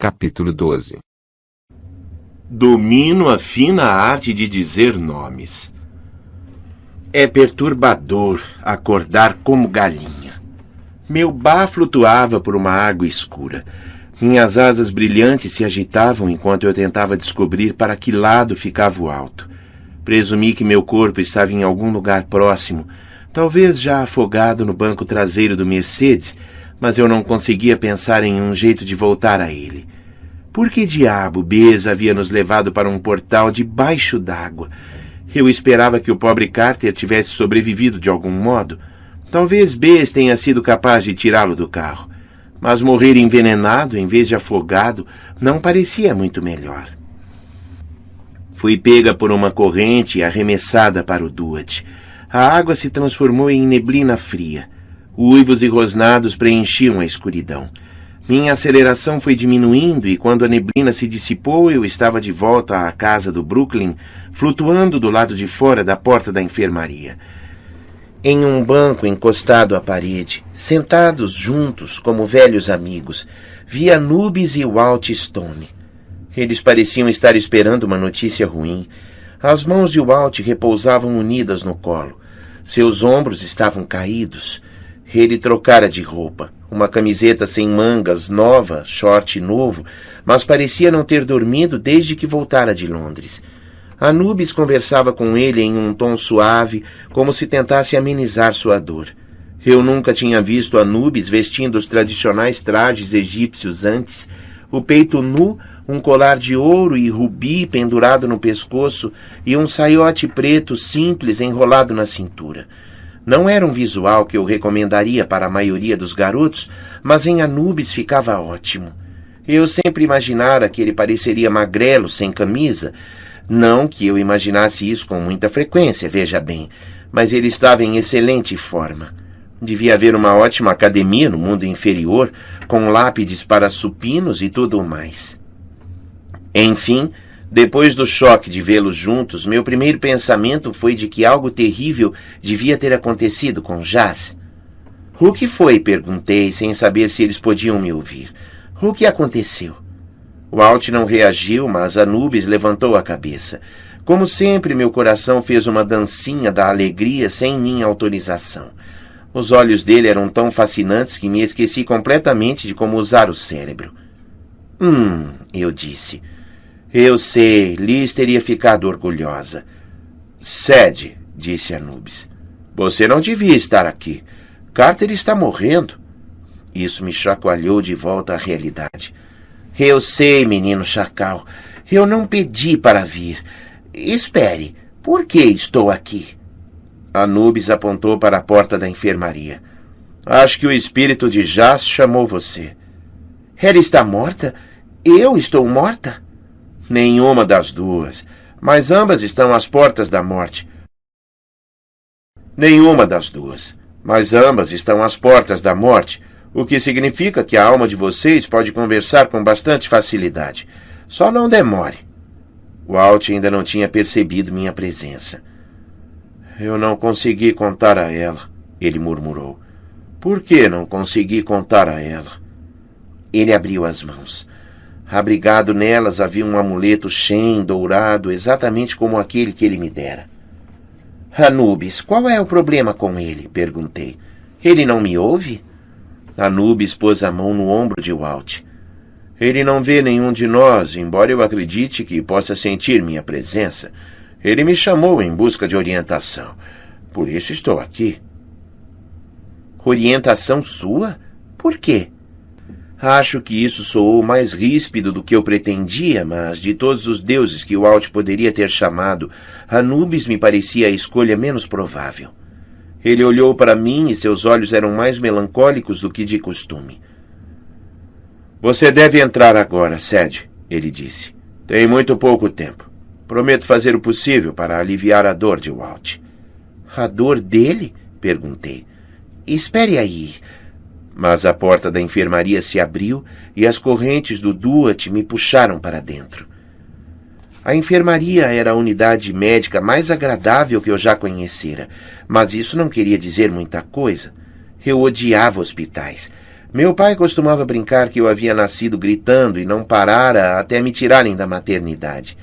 Capítulo 12. Domino a fina arte de dizer nomes. É perturbador acordar como galinha. Meu bar flutuava por uma água escura. Minhas asas brilhantes se agitavam enquanto eu tentava descobrir para que lado ficava o alto. Presumi que meu corpo estava em algum lugar próximo, talvez já afogado no banco traseiro do Mercedes, mas eu não conseguia pensar em um jeito de voltar a ele. Por que diabo Bess havia nos levado para um portal debaixo d'água? Eu esperava que o pobre Carter tivesse sobrevivido de algum modo. Talvez Bess tenha sido capaz de tirá-lo do carro. Mas morrer envenenado em vez de afogado não parecia muito melhor. Fui pega por uma corrente e arremessada para o Duat. A água se transformou em neblina fria. Uivos e rosnados preenchiam a escuridão. Minha aceleração foi diminuindo e quando a neblina se dissipou, eu estava de volta à casa do Brooklyn, flutuando do lado de fora da porta da enfermaria. Em um banco encostado à parede, sentados juntos como velhos amigos, vi Anubis e Walt Stone. Eles pareciam estar esperando uma notícia ruim. As mãos de Walt repousavam unidas no colo. Seus ombros estavam caídos. Ele trocara de roupa. Uma camiseta sem mangas, nova, short novo, mas parecia não ter dormido desde que voltara de Londres. Anubis conversava com ele em um tom suave, como se tentasse amenizar sua dor. Eu nunca tinha visto Anubis vestindo os tradicionais trajes egípcios antes, o peito nu, um colar de ouro e rubi pendurado no pescoço e um saiote preto simples enrolado na cintura. Não era um visual que eu recomendaria para a maioria dos garotos, mas em Anubis ficava ótimo. Eu sempre imaginara que ele pareceria magrelo, sem camisa. Não que eu imaginasse isso com muita frequência, veja bem, mas ele estava em excelente forma. Devia haver uma ótima academia no mundo inferior, com lápides para supinos e tudo o mais. Enfim, depois do choque de vê-los juntos, meu primeiro pensamento foi de que algo terrível devia ter acontecido com Jas. O que foi? Perguntei, sem saber se eles podiam me ouvir. O que aconteceu? Walt não reagiu, mas Anubis levantou a cabeça. Como sempre, meu coração fez uma dancinha da alegria sem minha autorização. Os olhos dele eram tão fascinantes que me esqueci completamente de como usar o cérebro. Eu disse. Eu sei, Liz teria ficado orgulhosa. Cede, disse Anubis. Você não devia estar aqui. Carter está morrendo. Isso me chacoalhou de volta à realidade. Eu sei, menino chacal. Eu não pedi para vir. Espere, por que estou aqui? Anubis apontou para a porta da enfermaria. Acho que o espírito de Jas chamou você. Ela está morta? Eu estou morta? Nenhuma das duas, mas ambas estão às portas da morte. Nenhuma das duas, mas ambas estão às portas da morte, o que significa que a alma de vocês pode conversar com bastante facilidade. Só não demore. Walt ainda não tinha percebido minha presença. Eu não consegui contar a ela, ele murmurou. Por que não consegui contar a ela? Ele abriu as mãos. Abrigado nelas havia um amuleto Shen dourado, exatamente como aquele que ele me dera. Anubis, qual é o problema com ele? Perguntei. Ele não me ouve? Anubis pôs a mão no ombro de Walt. Ele não vê nenhum de nós, embora eu acredite que possa sentir minha presença. Ele me chamou em busca de orientação. Por isso estou aqui. Orientação sua? Por quê? Acho que isso soou mais ríspido do que eu pretendia, mas de todos os deuses que Walt poderia ter chamado, Anubis me parecia a escolha menos provável. Ele olhou para mim e seus olhos eram mais melancólicos do que de costume. Você deve entrar agora, Cede, ele disse. Tem muito pouco tempo. Prometo fazer o possível para aliviar a dor de Walt. A dor dele? Perguntei. Espere aí. Mas a porta da enfermaria se abriu e as correntes do Duat me puxaram para dentro. A enfermaria era a unidade médica mais agradável que eu já conhecera, mas isso não queria dizer muita coisa. Eu odiava hospitais. Meu pai costumava brincar que eu havia nascido gritando e não parara até me tirarem da maternidade.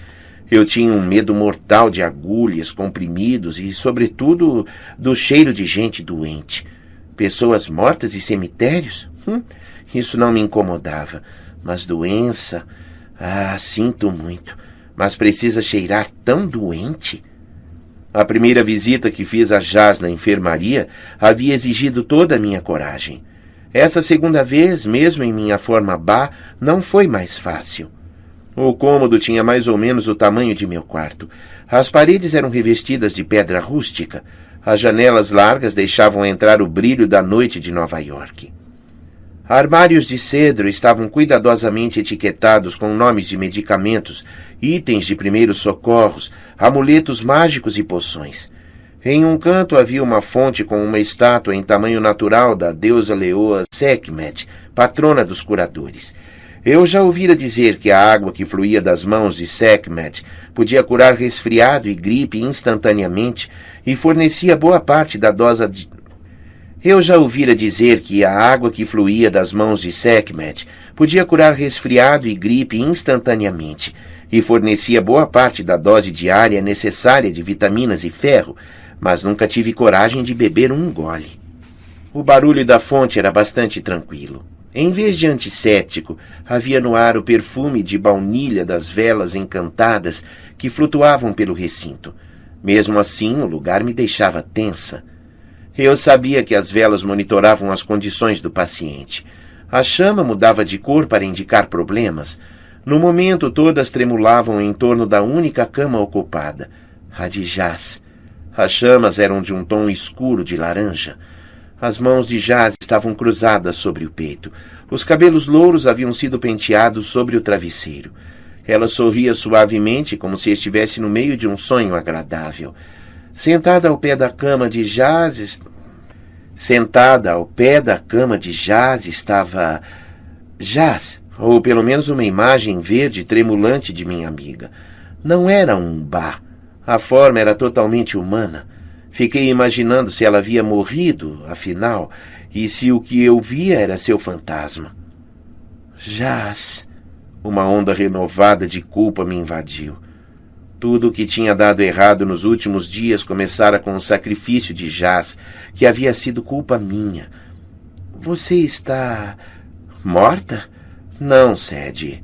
Eu tinha um medo mortal de agulhas, comprimidos e, sobretudo, do cheiro de gente doente. Pessoas mortas e cemitérios? Isso não me incomodava. Mas doença... sinto muito. Mas precisa cheirar tão doente? A primeira visita que fiz a Jas na enfermaria havia exigido toda a minha coragem. Essa segunda vez, mesmo em minha forma Ba, não foi mais fácil. O cômodo tinha mais ou menos o tamanho de meu quarto. As paredes eram revestidas de pedra rústica. As janelas largas deixavam entrar o brilho da noite de Nova York. Armários de cedro estavam cuidadosamente etiquetados com nomes de medicamentos, itens de primeiros socorros, amuletos mágicos e poções. Em um canto havia uma fonte com uma estátua em tamanho natural da deusa leoa Sekhmet, patrona dos curadores. Eu já ouvira dizer que a água que fluía das mãos de Sekhmet podia curar resfriado e gripe instantaneamente e fornecia boa parte da dose de... Eu já ouvira dizer que a água que fluía das mãos de Sekhmet podia curar resfriado e gripe instantaneamente e fornecia boa parte da dose diária necessária de vitaminas e ferro, mas nunca tive coragem de beber um gole. O barulho da fonte era bastante tranquilo. Em vez de antisséptico, havia no ar o perfume de baunilha das velas encantadas que flutuavam pelo recinto. Mesmo assim, o lugar me deixava tensa. Eu sabia que as velas monitoravam as condições do paciente. A chama mudava de cor para indicar problemas. No momento, todas tremulavam em torno da única cama ocupada, a de Jas. As chamas eram de um tom escuro de laranja. As mãos de Jas estavam cruzadas sobre o peito. Os cabelos louros haviam sido penteados sobre o travesseiro. Ela sorria suavemente, como se estivesse no meio de um sonho agradável. Sentada ao pé da cama de Jas estava Jas, ou pelo menos uma imagem verde tremulante de minha amiga. Não era um Ba. A forma era totalmente humana. Fiquei imaginando se ela havia morrido, afinal, e se o que eu via era seu fantasma. Jas. Uma onda renovada de culpa me invadiu. Tudo o que tinha dado errado nos últimos dias começara com o sacrifício de Jas, que havia sido culpa minha. Você está... morta? Não, Sadie.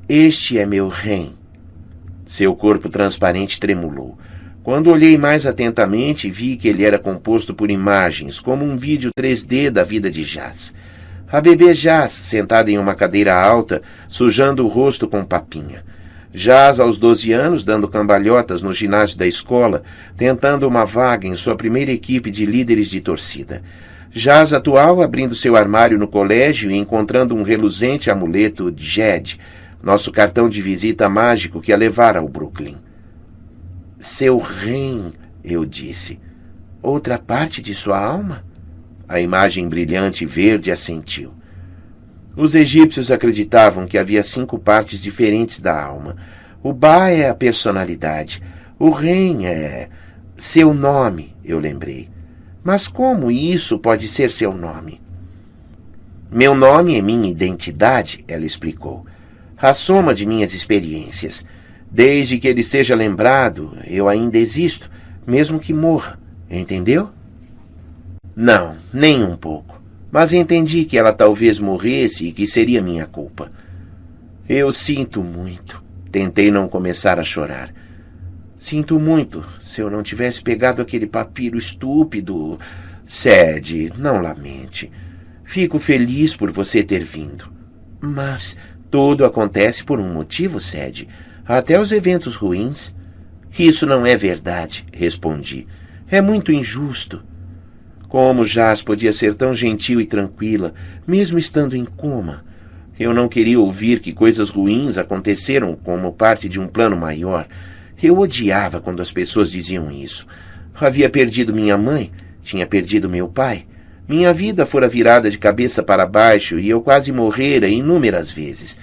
Este é meu Ren. Seu corpo transparente tremulou. Quando olhei mais atentamente, vi que ele era composto por imagens, como um vídeo 3D da vida de Jas. A bebê Jas, sentada em uma cadeira alta, sujando o rosto com papinha. Jas, aos 12 anos, dando cambalhotas no ginásio da escola, tentando uma vaga em sua primeira equipe de líderes de torcida. Jas atual, abrindo seu armário no colégio e encontrando um reluzente amuleto Jed, nosso cartão de visita mágico que a levara ao Brooklyn. Seu Ren, eu disse. Outra parte de sua alma? A imagem brilhante verde assentiu. Os egípcios acreditavam que havia 5 partes diferentes da alma. O Ba é a personalidade. O Ren é... seu nome, eu lembrei. Mas como isso pode ser seu nome? Meu nome é minha identidade, ela explicou. A soma de minhas experiências. Desde que ele seja lembrado, eu ainda existo, mesmo que morra. Entendeu? Não, nem um pouco. Mas entendi que ela talvez morresse e que seria minha culpa. Eu sinto muito. Tentei não começar a chorar. Sinto muito. Se eu não tivesse pegado aquele papiro estúpido... Sadie, não lamente. Fico feliz por você ter vindo. Mas tudo acontece por um motivo, Sadie. Até os eventos ruins. Isso não é verdade, respondi. É muito injusto. Como Jas podia ser tão gentil e tranquila, mesmo estando em coma? Eu não queria ouvir que coisas ruins aconteceram como parte de um plano maior. Eu odiava quando as pessoas diziam isso. Havia perdido minha mãe, tinha perdido meu pai. Minha vida fora virada de cabeça para baixo e eu quase morrera inúmeras vezes.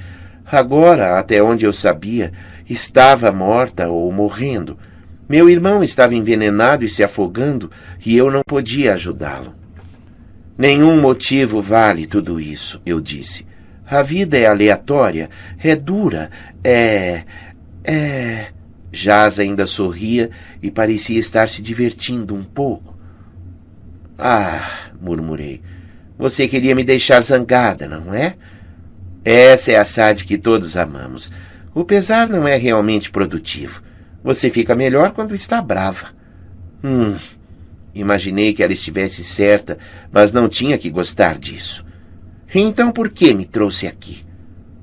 Agora, até onde eu sabia, estava morta ou morrendo. Meu irmão estava envenenado e se afogando, e eu não podia ajudá-lo. Nenhum motivo vale tudo isso, eu disse. A vida é aleatória, é dura, Jas ainda sorria e parecia estar se divertindo um pouco. Murmurei. Você queria me deixar zangada, não é? Essa é a Sadie que todos amamos. O pesar não é realmente produtivo. Você fica melhor quando está brava. Imaginei que ela estivesse certa, mas não tinha que gostar disso. Então por que me trouxe aqui?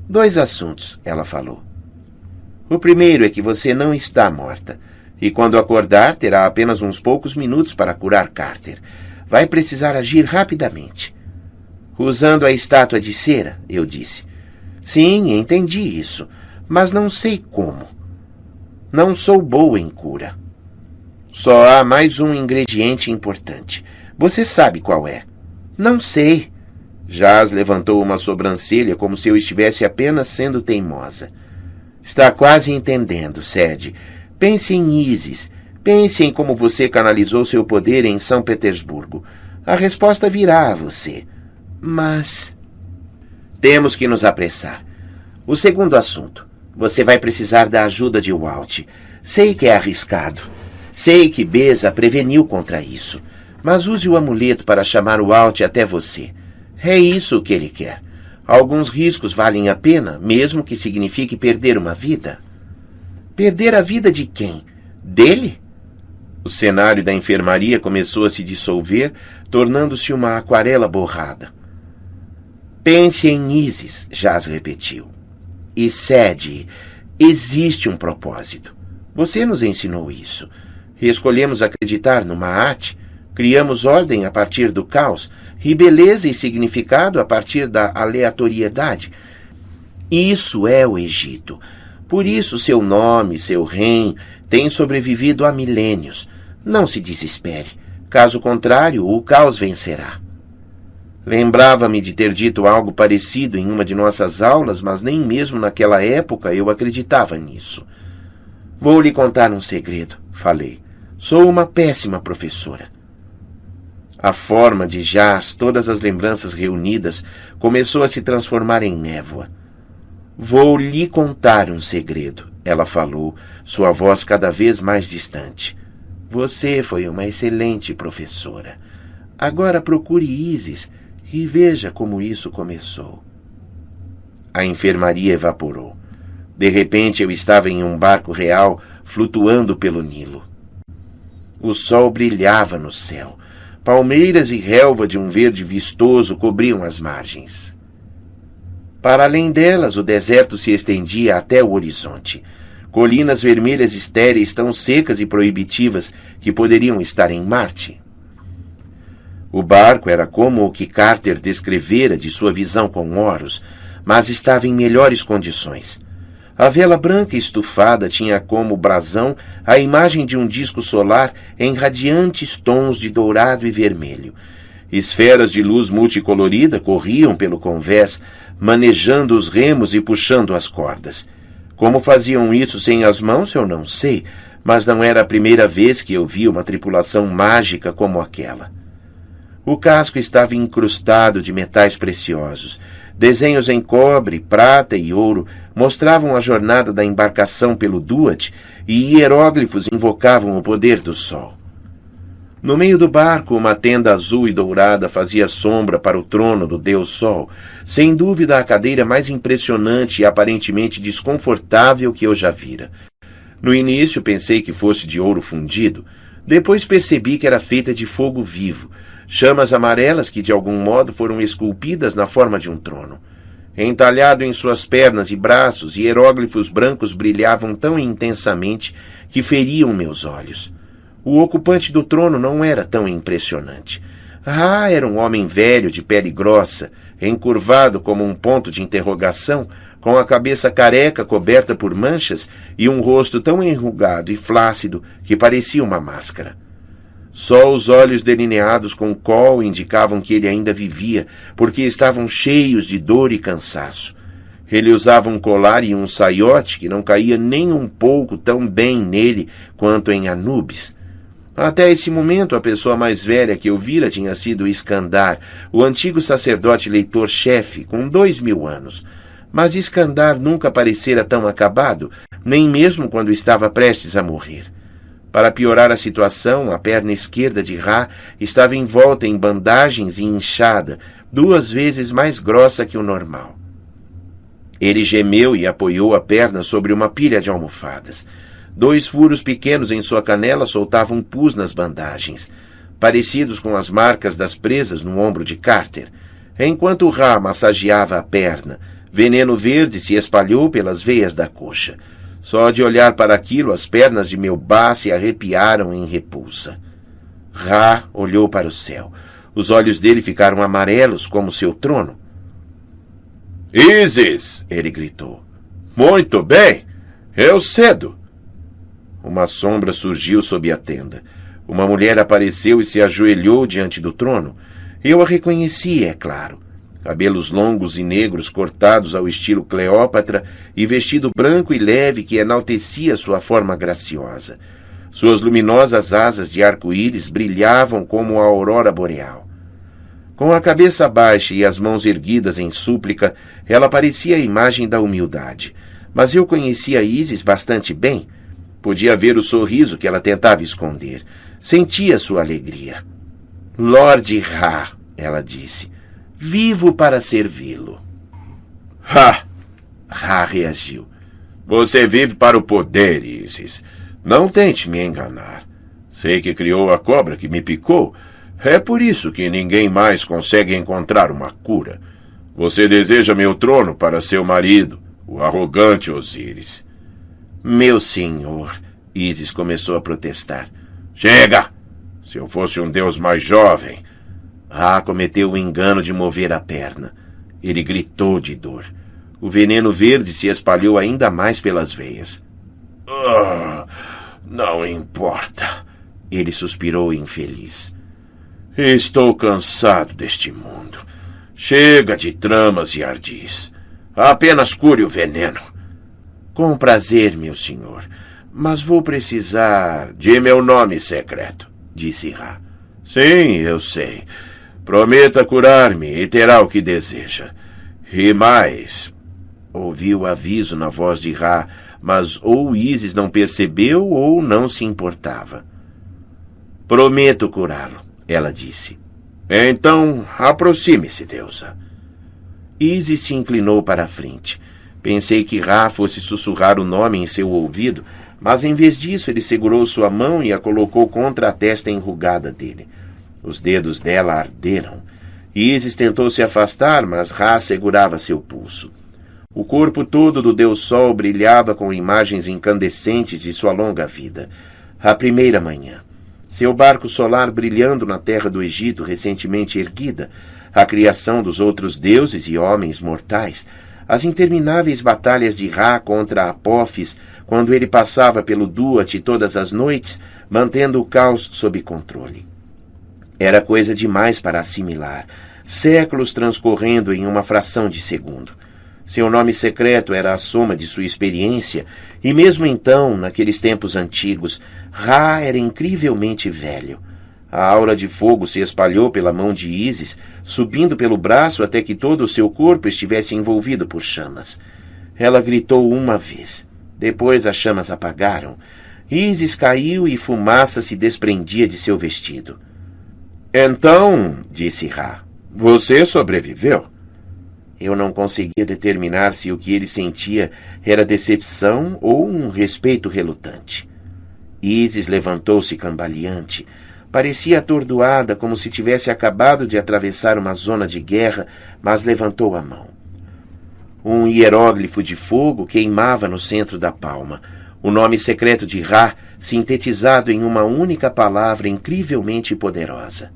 2 assuntos, ela falou. O primeiro é que você não está morta, e quando acordar terá apenas uns poucos minutos para curar Carter. Vai precisar agir rapidamente. Usando a estátua de cera, eu disse. Sim, entendi isso, mas não sei como. Não sou boa em cura. Só há mais um ingrediente importante. Você sabe qual é? Não sei. Jas levantou uma sobrancelha como se eu estivesse apenas sendo teimosa. Está quase entendendo, Sadie. Pense em Isis. Pense em como você canalizou seu poder em São Petersburgo. A resposta virá a você. Mas... temos que nos apressar. O segundo assunto. Você vai precisar da ajuda de Walt. Sei que é arriscado. Sei que Beza preveniu contra isso. Mas use o amuleto para chamar o Walt até você. É isso que ele quer. Alguns riscos valem a pena, mesmo que signifique perder uma vida. Perder a vida de quem? Dele? O cenário da enfermaria começou a se dissolver, tornando-se uma aquarela borrada. Pense em Isis, Jas repetiu. E Sadie, existe um propósito. Você nos ensinou isso. Escolhemos acreditar no Maat, criamos ordem a partir do caos, e beleza e significado a partir da aleatoriedade. Isso é o Egito. Por isso seu nome, seu reino, tem sobrevivido há milênios. Não se desespere. Caso contrário, o caos vencerá. Lembrava-me de ter dito algo parecido em uma de nossas aulas, mas nem mesmo naquela época eu acreditava nisso. Vou lhe contar um segredo, falei. Sou uma péssima professora. A forma de Jas, todas as lembranças reunidas, começou a se transformar em névoa. Vou lhe contar um segredo, ela falou, sua voz cada vez mais distante. Você foi uma excelente professora. Agora procure Isis e veja como isso começou. A enfermaria evaporou. De repente eu estava em um barco real, flutuando pelo Nilo. O sol brilhava no céu. Palmeiras e relva de um verde vistoso cobriam as margens. Para além delas, o deserto se estendia até o horizonte. Colinas vermelhas estéreis tão secas e proibitivas que poderiam estar em Marte. O barco era como o que Carter descrevera de sua visão com Horus, mas estava em melhores condições. A vela branca estufada tinha como brasão a imagem de um disco solar em radiantes tons de dourado e vermelho. Esferas de luz multicolorida corriam pelo convés, manejando os remos e puxando as cordas. Como faziam isso sem as mãos, eu não sei, mas não era a primeira vez que eu vi uma tripulação mágica como aquela. O casco estava incrustado de metais preciosos. Desenhos em cobre, prata e ouro mostravam a jornada da embarcação pelo Duat e hieróglifos invocavam o poder do sol. No meio do barco, uma tenda azul e dourada fazia sombra para o trono do Deus Sol, sem dúvida a cadeira mais impressionante e aparentemente desconfortável que eu já vira. No início pensei que fosse de ouro fundido, depois percebi que era feita de fogo vivo, chamas amarelas que de algum modo foram esculpidas na forma de um trono. Entalhado em suas pernas e braços, hieróglifos brancos brilhavam tão intensamente que feriam meus olhos. O ocupante do trono não era tão impressionante. Era um homem velho de pele grossa, encurvado como um ponto de interrogação, com a cabeça careca coberta por manchas e um rosto tão enrugado e flácido que parecia uma máscara. Só os olhos delineados com col indicavam que ele ainda vivia, porque estavam cheios de dor e cansaço. Ele usava um colar e um saiote que não caía nem um pouco tão bem nele quanto em Anubis. Até esse momento, a pessoa mais velha que eu vira tinha sido Iskandar, o antigo sacerdote leitor-chefe, com 2000 anos. Mas Iskandar nunca parecera tão acabado, nem mesmo quando estava prestes a morrer. Para piorar a situação, a perna esquerda de Ra estava envolta em bandagens e inchada, 2 vezes mais grossa que o normal. Ele gemeu e apoiou a perna sobre uma pilha de almofadas. 2 furos pequenos em sua canela soltavam pus nas bandagens, parecidos com as marcas das presas no ombro de Carter. Enquanto Ra massageava a perna, veneno verde se espalhou pelas veias da coxa. Só de olhar para aquilo, as pernas de meu Ba se arrepiaram em repulsa. Ra olhou para o céu. Os olhos dele ficaram amarelos como seu trono. Isis! Ele gritou. Muito bem! Eu cedo! Uma sombra surgiu sob a tenda. Uma mulher apareceu e se ajoelhou diante do trono. Eu a reconheci, é claro. Cabelos longos e negros cortados ao estilo Cleópatra e vestido branco e leve que enaltecia sua forma graciosa. Suas luminosas asas de arco-íris brilhavam como a aurora boreal. Com a cabeça baixa e as mãos erguidas em súplica, ela parecia a imagem da humildade. Mas eu conhecia Isis bastante bem. Podia ver o sorriso que ela tentava esconder. Sentia sua alegria. Lorde Ra, ela disse. Vivo para servi-lo. Ha! Ra reagiu. Você vive para o poder, Isis. Não tente me enganar. Sei que criou a cobra que me picou. É por isso que ninguém mais consegue encontrar uma cura. Você deseja meu trono para seu marido, o arrogante Osíris. Meu senhor, Isis começou a protestar. Chega! Se eu fosse um deus mais jovem... Ra cometeu o engano de mover a perna. Ele gritou de dor. O veneno verde se espalhou ainda mais pelas veias. Não importa. Ele suspirou infeliz. Estou cansado deste mundo. Chega de tramas e ardis. Apenas cure o veneno. Com prazer, meu senhor. Mas vou precisar... De meu nome secreto, disse Ra. Sim, eu sei. Prometa curar-me e terá o que deseja. E mais... Ouviu o aviso na voz de Ra, mas ou Isis não percebeu ou não se importava. Prometo curá-lo, ela disse. Então, aproxime-se, deusa. Isis se inclinou para a frente. Pensei que Ra fosse sussurrar o nome em seu ouvido, mas em vez disso ele segurou sua mão e a colocou contra a testa enrugada dele. Os dedos dela arderam. Isis tentou se afastar, mas Ra segurava seu pulso. O corpo todo do Deus Sol brilhava com imagens incandescentes de sua longa vida. A primeira manhã. Seu barco solar brilhando na terra do Egito recentemente erguida. A criação dos outros deuses e homens mortais. As intermináveis batalhas de Ra contra Apófis, quando ele passava pelo Duat todas as noites, mantendo o caos sob controle. Era coisa demais para assimilar, séculos transcorrendo em uma fração de segundo. Seu nome secreto era a soma de sua experiência, e mesmo então, naqueles tempos antigos, Ra era incrivelmente velho. A aura de fogo se espalhou pela mão de Isis, subindo pelo braço até que todo o seu corpo estivesse envolvido por chamas. Ela gritou uma vez. Depois as chamas apagaram. Isis caiu e fumaça se desprendia de seu vestido. Então, disse Ra, você sobreviveu? Eu não conseguia determinar se o que ele sentia era decepção ou um respeito relutante. Isis levantou-se cambaleante. Parecia atordoada, como se tivesse acabado de atravessar uma zona de guerra, mas levantou a mão. Um hieróglifo de fogo queimava no centro da palma. O nome secreto de Ra, sintetizado em uma única palavra incrivelmente poderosa.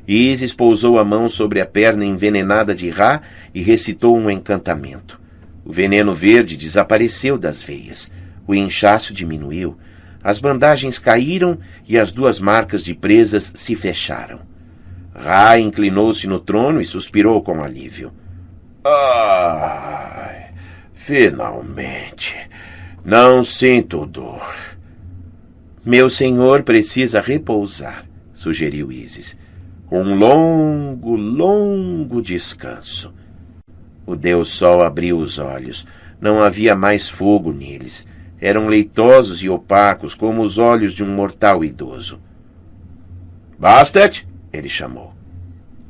Isis pousou a mão sobre a perna envenenada de Ra e recitou um encantamento. O veneno verde desapareceu das veias. O inchaço diminuiu. As bandagens caíram e as 2 marcas de presas se fecharam. Ra inclinou-se no trono e suspirou com alívio. Finalmente. Não sinto dor. Meu senhor precisa repousar, sugeriu Ísis. Um longo, longo descanso. O Deus Sol abriu os olhos. Não havia mais fogo neles. Eram leitosos e opacos, como os olhos de um mortal idoso. Bastet, ele chamou.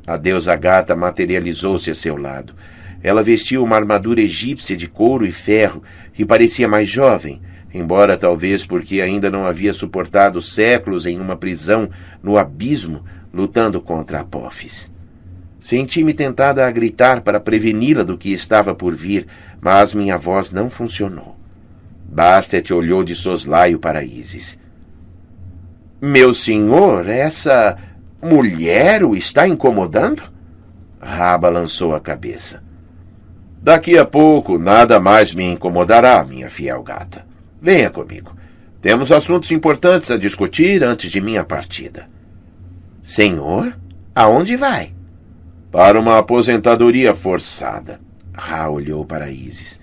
A deusa gata materializou-se a seu lado. Ela vestia uma armadura egípcia de couro e ferro e parecia mais jovem, embora talvez porque ainda não havia suportado séculos em uma prisão no abismo, lutando contra Apófis. Senti-me tentada a gritar para preveni-la do que estava por vir, mas minha voz não funcionou. Bastet olhou de soslaio para Ísis. Meu senhor, essa mulher o está incomodando? Ra balançou a cabeça. Daqui a pouco nada mais me incomodará, minha fiel gata. Venha comigo. Temos assuntos importantes a discutir antes de minha partida. Senhor, aonde vai? Para uma aposentadoria forçada. Ra olhou para Ísis.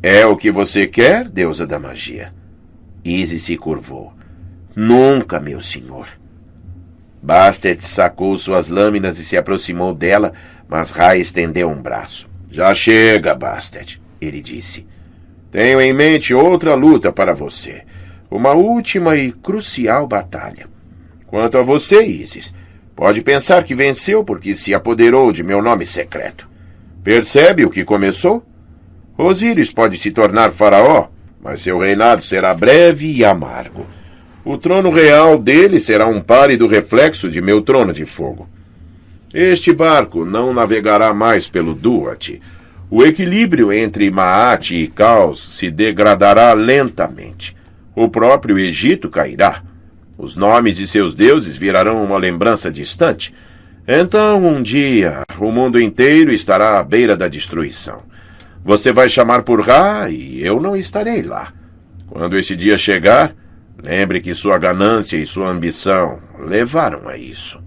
É o que você quer, deusa da magia? Ísis se curvou. Nunca, meu senhor. Bastet sacou suas lâminas e se aproximou dela, mas Ra estendeu um braço. Já chega, Bastet, ele disse. Tenho em mente outra luta para você. Uma última e crucial batalha. Quanto a você, Ísis, pode pensar que venceu porque se apoderou de meu nome secreto. Percebe o que começou? Osíris pode se tornar faraó, mas seu reinado será breve e amargo. O trono real dele será um pálido reflexo de meu trono de fogo. Este barco não navegará mais pelo Duat. O equilíbrio entre Maat e Caos se degradará lentamente. O próprio Egito cairá. Os nomes de seus deuses virarão uma lembrança distante. Então, um dia, o mundo inteiro estará à beira da destruição. Você vai chamar por Ra e eu não estarei lá. Quando esse dia chegar, lembre que sua ganância e sua ambição levaram a isso.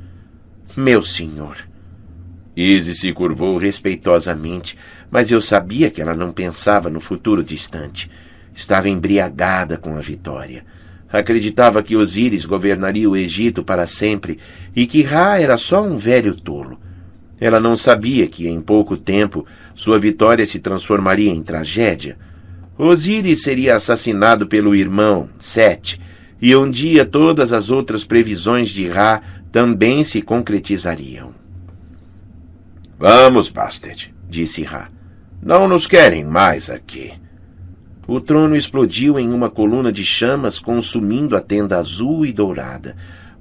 Meu senhor. Ísis se curvou respeitosamente, mas eu sabia que ela não pensava no futuro distante. Estava embriagada com a vitória. Acreditava que Osíris governaria o Egito para sempre e que Ra era só um velho tolo. Ela não sabia que, em pouco tempo, sua vitória se transformaria em tragédia. Osíris seria assassinado pelo irmão, Sete, e um dia todas as outras previsões de Ra também se concretizariam. Vamos, Bastet, disse Ra. Não nos querem mais aqui. O trono explodiu em uma coluna de chamas, consumindo a tenda azul e dourada.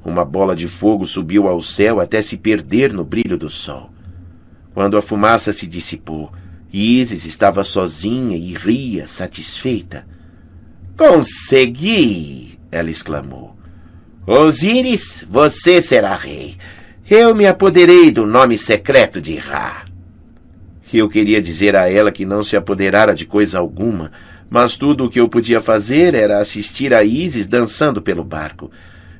Uma bola de fogo subiu ao céu até se perder no brilho do sol. Quando a fumaça se dissipou, Ísis estava sozinha e ria, satisfeita. Consegui! Ela exclamou. Osíris, você será rei. Eu me apoderei do nome secreto de Ra. Eu queria dizer a ela que não se apoderara de coisa alguma, mas tudo o que eu podia fazer era assistir a Ísis dançando pelo barco.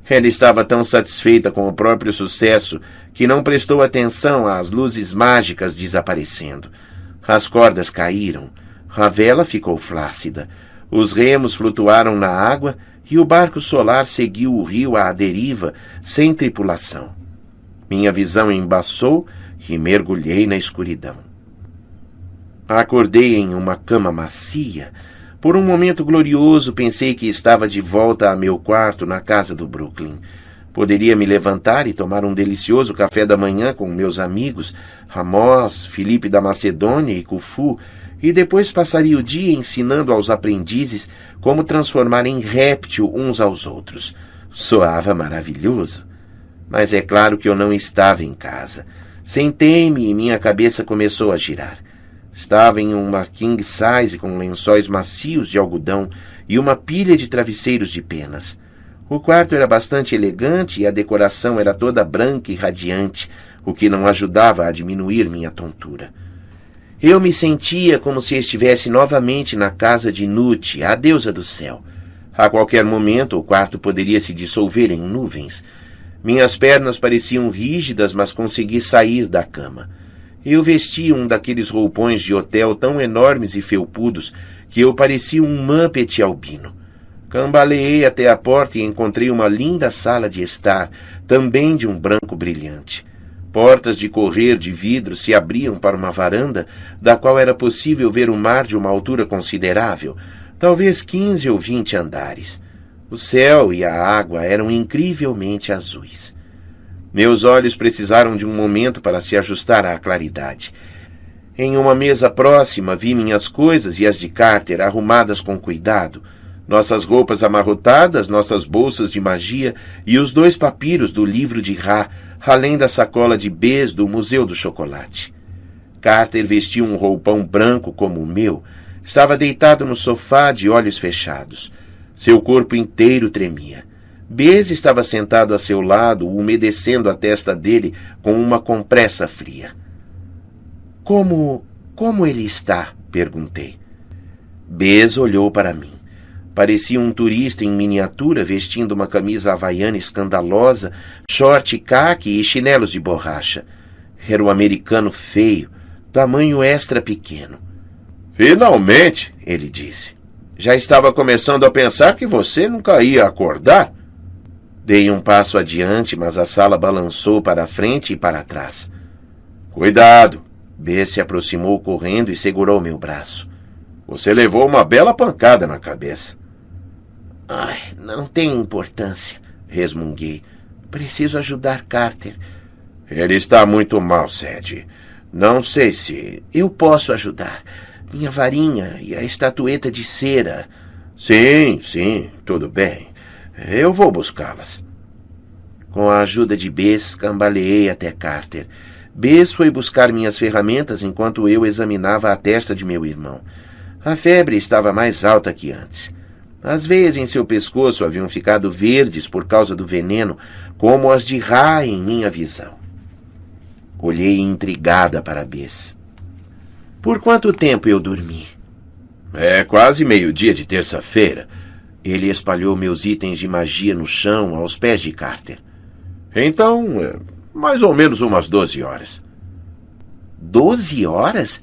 Ela estava tão satisfeita com o próprio sucesso que não prestou atenção às luzes mágicas desaparecendo. As cordas caíram, a vela ficou flácida, os remos flutuaram na água e o barco solar seguiu o rio à deriva, sem tripulação. Minha visão embaçou e mergulhei na escuridão. Acordei em uma cama macia. Por um momento glorioso pensei que estava de volta a meu quarto na casa do Brooklyn. Poderia me levantar e tomar um delicioso café da manhã com meus amigos, Ramós, Filipe da Macedônia e Cufu, e depois passaria o dia ensinando aos aprendizes como transformar em réptil uns aos outros. Soava maravilhoso. Mas é claro que eu não estava em casa. Sentei-me e minha cabeça começou a girar. Estava em uma king size com lençóis macios de algodão e uma pilha de travesseiros de penas. O quarto era bastante elegante e a decoração era toda branca e radiante, o que não ajudava a diminuir minha tontura. Eu me sentia como se estivesse novamente na casa de Nut, a deusa do céu. A qualquer momento o quarto poderia se dissolver em nuvens. Minhas pernas pareciam rígidas, mas consegui sair da cama. Eu vestia um daqueles roupões de hotel tão enormes e felpudos que eu parecia um Muppet albino. Cambaleei até a porta e encontrei uma linda sala de estar, também de um branco brilhante. Portas de correr de vidro se abriam para uma varanda, da qual era possível ver o mar de uma altura considerável, talvez 15 ou 20 andares. O céu e a água eram incrivelmente azuis. Meus olhos precisaram de um momento para se ajustar à claridade. Em uma mesa próxima vi minhas coisas e as de Carter arrumadas com cuidado, nossas roupas amarrotadas, nossas bolsas de magia e os 2 papiros do livro de Ra, além da sacola de Bess do Museu do Chocolate. Carter vestia um roupão branco como o meu, estava deitado no sofá de olhos fechados. Seu corpo inteiro tremia. Bess estava sentado a seu lado, umedecendo a testa dele com uma compressa fria. Como ele está? Perguntei. Bess olhou para mim. Parecia um turista em miniatura vestindo uma camisa havaiana escandalosa, short caqui e chinelos de borracha. Era um americano feio, tamanho extra pequeno. Finalmente, ele disse. Já estava começando a pensar que você nunca ia acordar. Dei um passo adiante, mas a sala balançou para a frente e para trás. Cuidado! Bess se aproximou correndo e segurou meu braço. Você levou uma bela pancada na cabeça. Ai, não tem importância, resmunguei. Preciso ajudar Carter. Ele está muito mal, Sadie. Não sei se... Eu posso ajudar. Minha varinha e a estatueta de cera. Sim, tudo bem. Eu vou buscá-las. Com a ajuda de Bess, cambaleei até Carter. Bess foi buscar minhas ferramentas enquanto eu examinava a testa de meu irmão. A febre estava mais alta que antes. As veias em seu pescoço haviam ficado verdes por causa do veneno, como as de Ra em minha visão. Olhei intrigada para Bess. Por quanto tempo eu dormi? É quase meio-dia de terça-feira. Ele espalhou meus itens de magia no chão, aos pés de Carter. Então, mais ou menos umas 12 horas. 12 horas?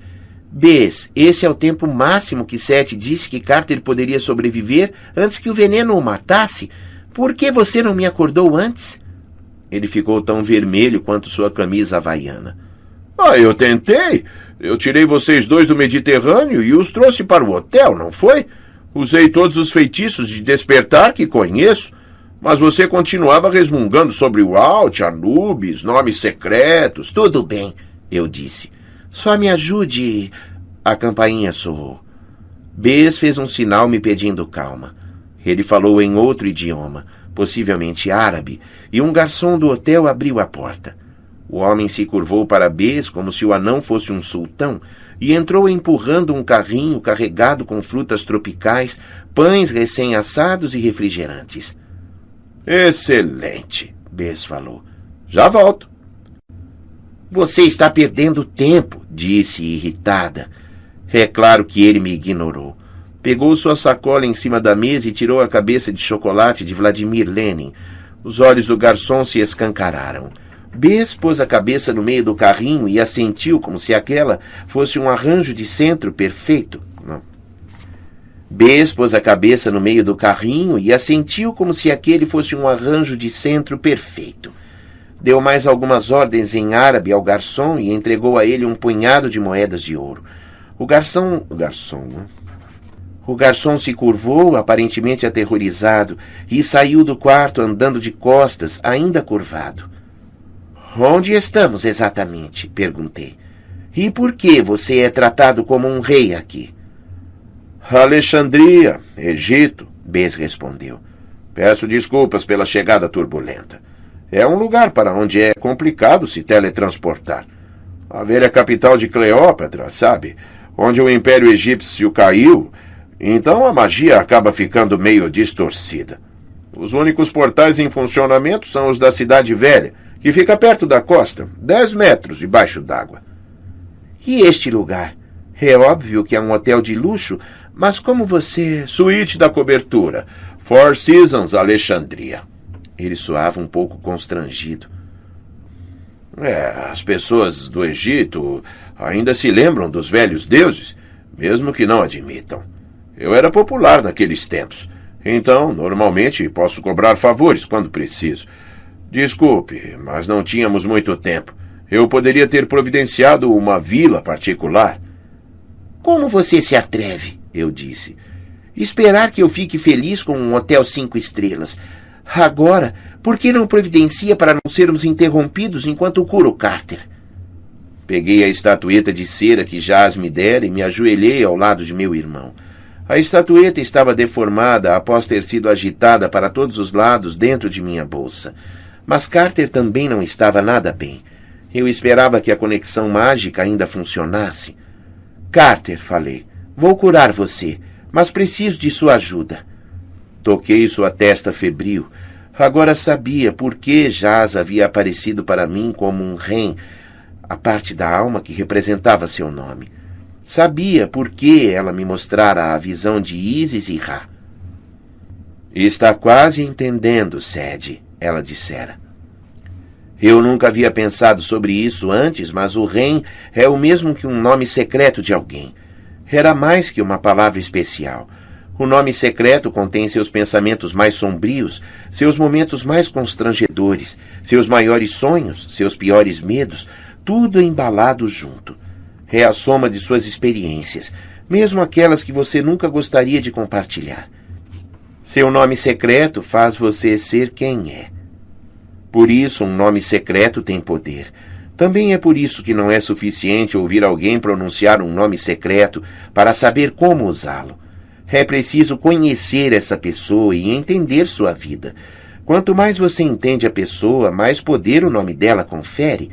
Bess, esse é o tempo máximo que Seth disse que Carter poderia sobreviver antes que o veneno o matasse. Por que você não me acordou antes? Ele ficou tão vermelho quanto sua camisa havaiana. Eu tentei. Eu tirei vocês 2 do Mediterrâneo e os trouxe para o hotel, não foi? Usei todos os feitiços de despertar que conheço, mas você continuava resmungando sobre o Alt, Anubis, nomes secretos. Tudo bem, eu disse. Só me ajude. A campainha soou. Bess fez um sinal me pedindo calma. Ele falou em outro idioma, possivelmente árabe, e um garçom do hotel abriu a porta. O homem se curvou para Bess como se o anão fosse um sultão e entrou empurrando um carrinho carregado com frutas tropicais, pães recém-assados e refrigerantes. Excelente, Bess falou. Já volto. Você está perdendo tempo, disse irritada. É claro que ele me ignorou. Pegou sua sacola em cima da mesa e tirou a cabeça de chocolate de Vladimir Lenin. Os olhos do garçom se escancararam. Bess pôs a cabeça no meio do carrinho e assentiu como se aquela fosse um arranjo de centro perfeito. Bess pôs a cabeça no meio do carrinho e assentiu como se aquele fosse um arranjo de centro perfeito. Deu mais algumas ordens em árabe ao garçom e entregou a ele um punhado de moedas de ouro. O garçom se curvou, aparentemente aterrorizado, e saiu do quarto andando de costas, ainda curvado. Onde estamos exatamente? Perguntei. E por que você é tratado como um rei aqui? Alexandria, Egito, Bess respondeu. Peço desculpas pela chegada turbulenta. É um lugar para onde é complicado se teletransportar. A velha capital de Cleópatra, sabe? Onde o Império Egípcio caiu, então a magia acaba ficando meio distorcida. Os únicos portais em funcionamento são os da Cidade Velha, que fica perto da costa, 10 metros debaixo d'água. E este lugar? É óbvio que é um hotel de luxo, mas como você... Suíte da cobertura, Four Seasons, Alexandria. Ele soava um pouco constrangido. As pessoas do Egito ainda se lembram dos velhos deuses, mesmo que não admitam. Eu era popular naqueles tempos. Então, normalmente, posso cobrar favores quando preciso. Desculpe, mas não tínhamos muito tempo. Eu poderia ter providenciado uma vila particular. Como você se atreve? Eu disse. Esperar que eu fique feliz com um hotel 5 estrelas. Agora, por que não providencia para não sermos interrompidos enquanto curo Carter? Peguei a estatueta de cera que Jas me dera e me ajoelhei ao lado de meu irmão. A estatueta estava deformada após ter sido agitada para todos os lados dentro de minha bolsa. Mas Carter também não estava nada bem. Eu esperava que a conexão mágica ainda funcionasse. Carter, falei, vou curar você, mas preciso de sua ajuda. Toquei sua testa febril. Agora sabia por que Jas havia aparecido para mim como um ren, a parte da alma que representava seu nome. Sabia por que ela me mostrara a visão de Isis e Ra. Está quase entendendo, Sede, ela dissera. Eu nunca havia pensado sobre isso antes, mas o ren é o mesmo que um nome secreto de alguém. Era mais que uma palavra especial. O nome secreto contém seus pensamentos mais sombrios, seus momentos mais constrangedores, seus maiores sonhos, seus piores medos, tudo embalado junto. É a soma de suas experiências, mesmo aquelas que você nunca gostaria de compartilhar. Seu nome secreto faz você ser quem é. Por isso, um nome secreto tem poder. Também é por isso que não é suficiente ouvir alguém pronunciar um nome secreto para saber como usá-lo. É preciso conhecer essa pessoa e entender sua vida. Quanto mais você entende a pessoa, mais poder o nome dela confere.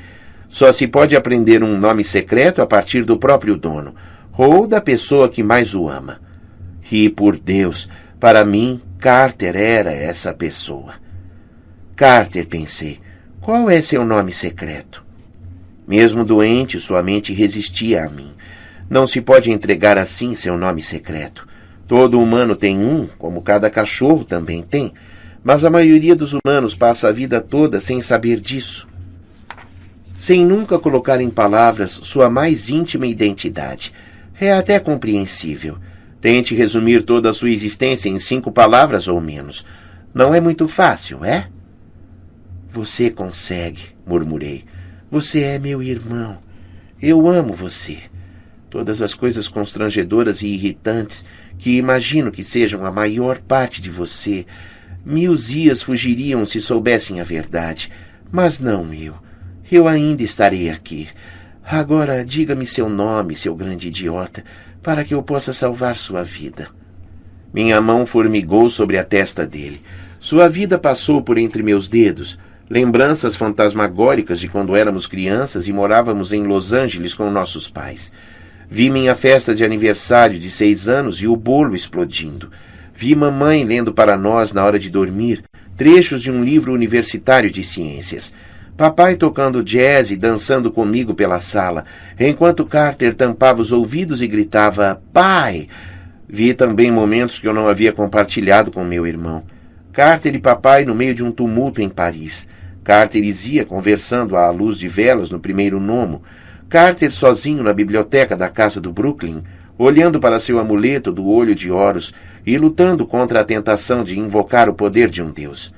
Só se pode aprender um nome secreto a partir do próprio dono, ou da pessoa que mais o ama. E, por Deus, para mim, Carter era essa pessoa. Carter, pensei, qual é seu nome secreto? Mesmo doente, sua mente resistia a mim. Não se pode entregar assim seu nome secreto. Todo humano tem um, como cada cachorro também tem, mas a maioria dos humanos passa a vida toda sem saber disso. Sem nunca colocar em palavras sua mais íntima identidade. É até compreensível. Tente resumir toda a sua existência em 5 palavras ou menos. Não é muito fácil, é? Você consegue, murmurei. Você é meu irmão. Eu amo você. Todas as coisas constrangedoras e irritantes que imagino que sejam a maior parte de você, 1000 Zias fugiriam se soubessem a verdade. Mas não eu. Eu ainda estarei aqui. Agora diga-me seu nome, seu grande idiota, para que eu possa salvar sua vida. Minha mão formigou sobre a testa dele. Sua vida passou por entre meus dedos. Lembranças fantasmagóricas de quando éramos crianças e morávamos em Los Angeles com nossos pais. Vi minha festa de aniversário de 6 anos e o bolo explodindo. Vi mamãe lendo para nós na hora de dormir trechos de um livro universitário de ciências. Papai tocando jazz e dançando comigo pela sala, enquanto Carter tampava os ouvidos e gritava, pai! Vi também momentos que eu não havia compartilhado com meu irmão. Carter e papai no meio de um tumulto em Paris. Carter e Zia conversando à luz de velas no primeiro gnomo. Carter sozinho na biblioteca da casa do Brooklyn, olhando para seu amuleto do olho de Horus e lutando contra a tentação de invocar o poder de um deus.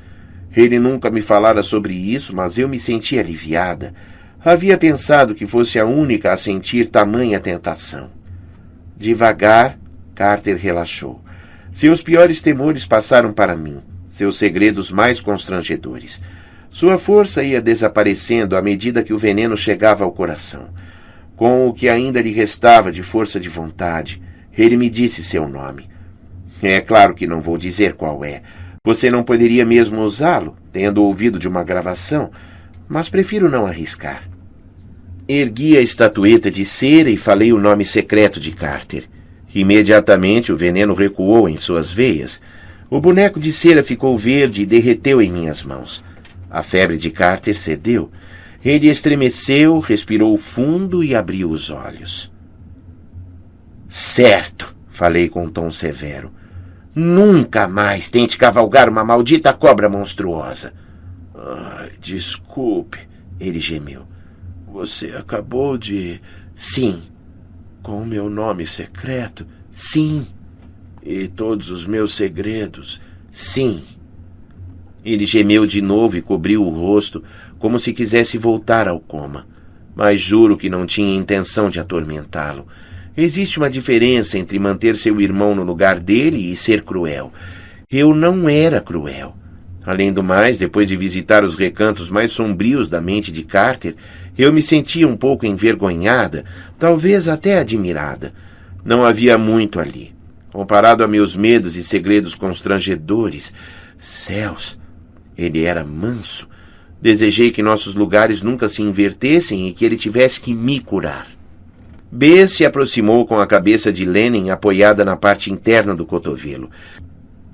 Ele nunca me falara sobre isso, mas eu me senti aliviada. Havia pensado que fosse a única a sentir tamanha tentação. Devagar, Carter relaxou. Seus piores temores passaram para mim, seus segredos mais constrangedores. Sua força ia desaparecendo à medida que o veneno chegava ao coração. Com o que ainda lhe restava de força de vontade, ele me disse seu nome. É claro que não vou dizer qual é. Você não poderia mesmo usá-lo, tendo ouvido de uma gravação, mas prefiro não arriscar. Ergui a estatueta de cera e falei o nome secreto de Carter. Imediatamente o veneno recuou em suas veias. O boneco de cera ficou verde e derreteu em minhas mãos. A febre de Carter cedeu. Ele estremeceu, respirou fundo e abriu os olhos. Certo, falei com um tom severo. Nunca mais tente cavalgar uma maldita cobra monstruosa. Ai, desculpe, ele gemeu. Você acabou de... Sim. Com o meu nome secreto? Sim. E todos os meus segredos? Sim. Ele gemeu de novo e cobriu o rosto, como se quisesse voltar ao coma. Mas juro que não tinha intenção de atormentá-lo. Existe uma diferença entre manter seu irmão no lugar dele e ser cruel. Eu não era cruel. Além do mais, depois de visitar os recantos mais sombrios da mente de Carter, eu me sentia um pouco envergonhada, talvez até admirada. Não havia muito ali. Comparado a meus medos e segredos constrangedores, céus, ele era manso. Desejei que nossos lugares nunca se invertessem e que ele tivesse que me curar. Bess se aproximou com a cabeça de Lenin apoiada na parte interna do cotovelo.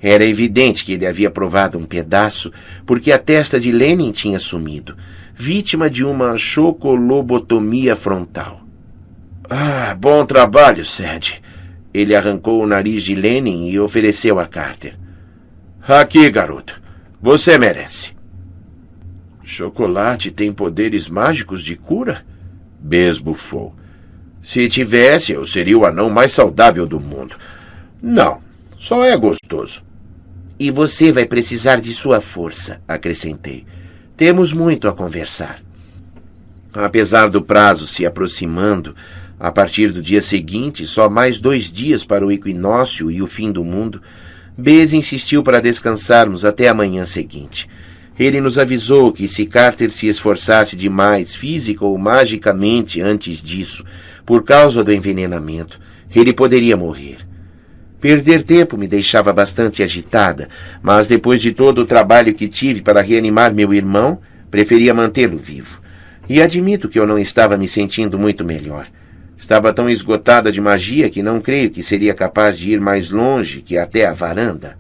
Era evidente que ele havia provado um pedaço, porque a testa de Lenin tinha sumido, vítima de uma chocolobotomia frontal. Ah, bom trabalho, Sed. Ele arrancou o nariz de Lenin e ofereceu a Carter. Aqui, garoto. Você merece. Chocolate tem poderes mágicos de cura? Bess bufou. Se tivesse, eu seria o anão mais saudável do mundo. Não, só é gostoso. E você vai precisar de sua força, acrescentei. Temos muito a conversar. Apesar do prazo se aproximando, a partir do dia seguinte, só mais 2 dias para o equinócio e o fim do mundo, Bess insistiu para descansarmos até a manhã seguinte. Ele nos avisou que se Carter se esforçasse demais, física ou magicamente, antes disso, por causa do envenenamento, ele poderia morrer. Perder tempo me deixava bastante agitada, mas depois de todo o trabalho que tive para reanimar meu irmão, preferia mantê-lo vivo. E admito que eu não estava me sentindo muito melhor. Estava tão esgotada de magia que não creio que seria capaz de ir mais longe que até a varanda.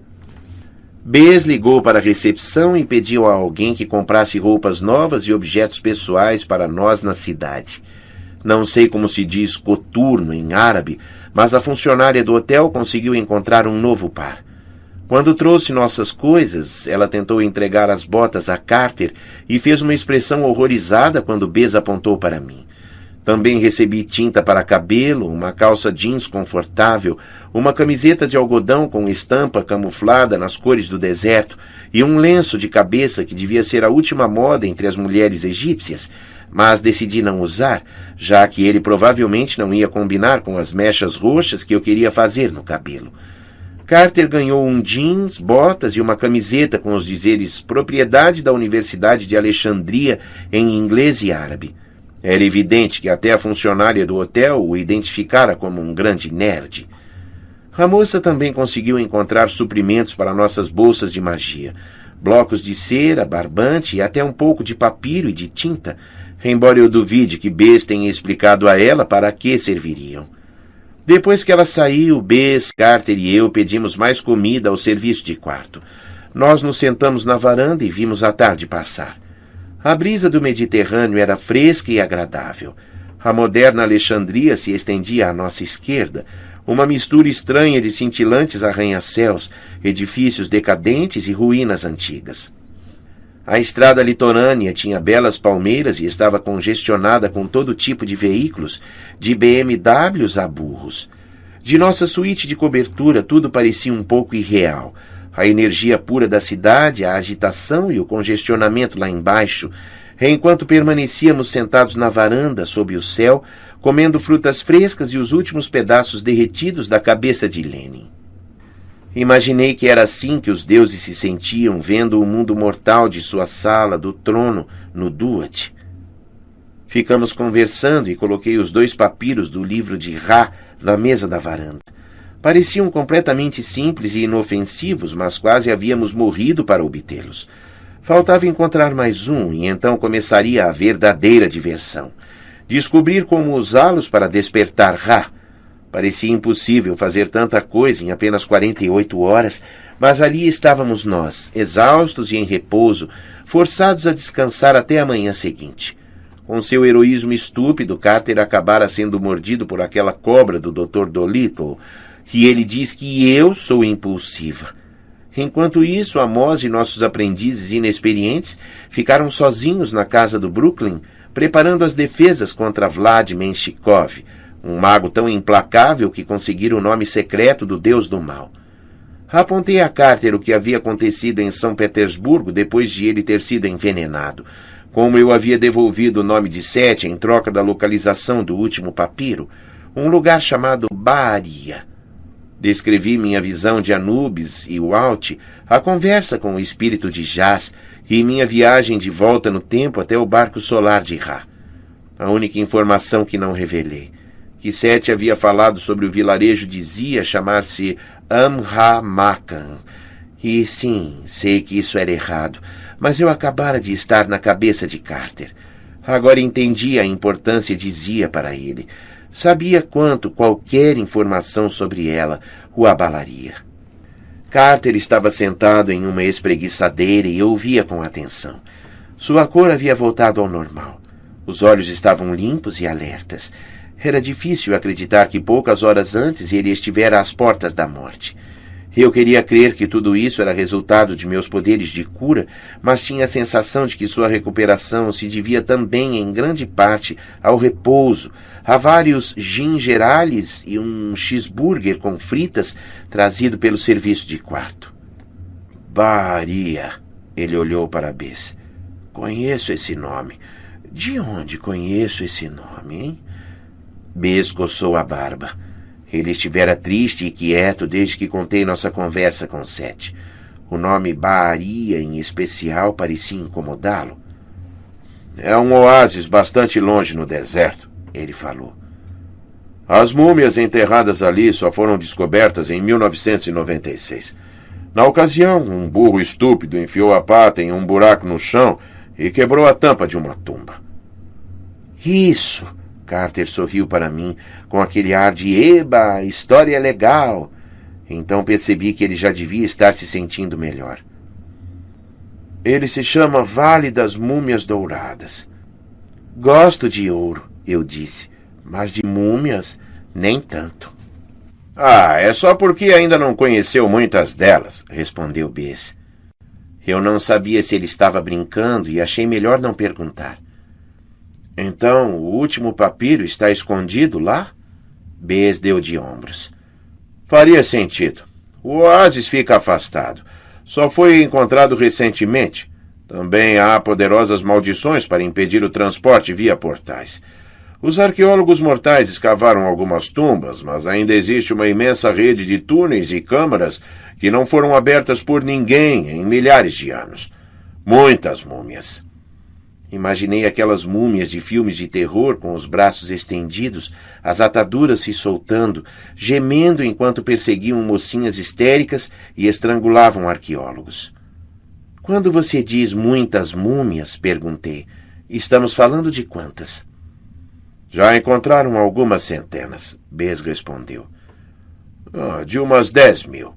Bess ligou para a recepção e pediu a alguém que comprasse roupas novas e objetos pessoais para nós na cidade. Não sei como se diz coturno em árabe, mas a funcionária do hotel conseguiu encontrar um novo par. Quando trouxe nossas coisas, ela tentou entregar as botas a Carter e fez uma expressão horrorizada quando Bess apontou para mim. Também recebi tinta para cabelo, uma calça jeans confortável, uma camiseta de algodão com estampa camuflada nas cores do deserto e um lenço de cabeça que devia ser a última moda entre as mulheres egípcias, mas decidi não usar, já que ele provavelmente não ia combinar com as mechas roxas que eu queria fazer no cabelo. Carter ganhou um jeans, botas e uma camiseta com os dizeres propriedade da Universidade de Alexandria em inglês e árabe. Era evidente que até a funcionária do hotel o identificara como um grande nerd. A moça também conseguiu encontrar suprimentos para nossas bolsas de magia, blocos de cera, barbante e até um pouco de papiro e de tinta, embora eu duvide que Bess tenha explicado a ela para que serviriam. Depois que ela saiu, Bess, Carter e eu pedimos mais comida ao serviço de quarto. Nós nos sentamos na varanda e vimos a tarde passar. A brisa do Mediterrâneo era fresca e agradável. A moderna Alexandria se estendia à nossa esquerda, uma mistura estranha de cintilantes arranha-céus, edifícios decadentes e ruínas antigas. A estrada litorânea tinha belas palmeiras e estava congestionada com todo tipo de veículos, de BMWs a burros. De nossa suíte de cobertura, tudo parecia um pouco irreal. A energia pura da cidade, a agitação e o congestionamento lá embaixo, enquanto permanecíamos sentados na varanda, sob o céu, comendo frutas frescas e os últimos pedaços derretidos da cabeça de Lenin. Imaginei que era assim que os deuses se sentiam vendo o mundo mortal de sua sala do trono no Duat. Ficamos conversando e coloquei os 2 papiros do livro de Ra na mesa da varanda. Pareciam completamente simples e inofensivos, mas quase havíamos morrido para obtê-los. Faltava encontrar mais um, e então começaria a verdadeira diversão. Descobrir como usá-los para despertar Ra. Parecia impossível fazer tanta coisa em apenas 48 horas, mas ali estávamos nós, exaustos e em repouso, forçados a descansar até a manhã seguinte. Com seu heroísmo estúpido, Carter acabara sendo mordido por aquela cobra do Dr. Dolittle, e ele diz que eu sou impulsiva. Enquanto isso, Amos e nossos aprendizes inexperientes ficaram sozinhos na casa do Brooklyn, preparando as defesas contra Vlad Menshikov, um mago tão implacável que conseguira o nome secreto do deus do mal. Apontei a Carter o que havia acontecido em São Petersburgo depois de ele ter sido envenenado, como eu havia devolvido o nome de Sete em troca da localização do último papiro, um lugar chamado Baaria. Descrevi minha visão de Anubis e Walt, a conversa com o espírito de Jaz e minha viagem de volta no tempo até o barco solar de Ra. A única informação que não revelei, que Sete havia falado sobre o vilarejo de Zia chamar-se Amra-Makan. E sim, sei que isso era errado, mas eu acabara de estar na cabeça de Carter. Agora entendi a importância de Zia para ele. Sabia quanto qualquer informação sobre ela o abalaria. Carter estava sentado em uma espreguiçadeira e eu o via com atenção. Sua cor havia voltado ao normal. Os olhos estavam limpos e alertas. Era difícil acreditar que poucas horas antes ele estivera às portas da morte. Eu queria crer que tudo isso era resultado de meus poderes de cura, mas tinha a sensação de que sua recuperação se devia também, em grande parte, ao repouso, a vários gingerales e um cheeseburger com fritas trazido pelo serviço de quarto. Baaria, ele olhou para Bess. Conheço esse nome. De onde conheço esse nome, hein? Bess coçou a barba. Ele estivera triste e quieto desde que contei nossa conversa com Sete. O nome Baaria, em especial, parecia incomodá-lo. É um oásis bastante longe no deserto, ele falou. As múmias enterradas ali só foram descobertas em 1996. Na ocasião, um burro estúpido enfiou a pata em um buraco no chão e quebrou a tampa de uma tumba. Isso! Carter sorriu para mim com aquele ar de "Eba, história é legal". Então percebi que ele já devia estar se sentindo melhor. Ele se chama Vale das Múmias Douradas. Gosto de ouro, eu disse, mas de múmias, nem tanto. Ah, é só porque ainda não conheceu muitas delas, respondeu Bess. Eu não sabia se ele estava brincando e achei melhor não perguntar. Então, o último papiro está escondido lá? Bess deu de ombros. Faria sentido. O oásis fica afastado. Só foi encontrado recentemente. Também há poderosas maldições para impedir o transporte via portais. Os arqueólogos mortais escavaram algumas tumbas, mas ainda existe uma imensa rede de túneis e câmaras que não foram abertas por ninguém em milhares de anos. Muitas múmias. Imaginei aquelas múmias de filmes de terror com os braços estendidos, as ataduras se soltando, gemendo enquanto perseguiam mocinhas histéricas e estrangulavam arqueólogos. Quando você diz muitas múmias, perguntei, estamos falando de quantas? Já encontraram algumas centenas, Bess respondeu. De umas 10.000.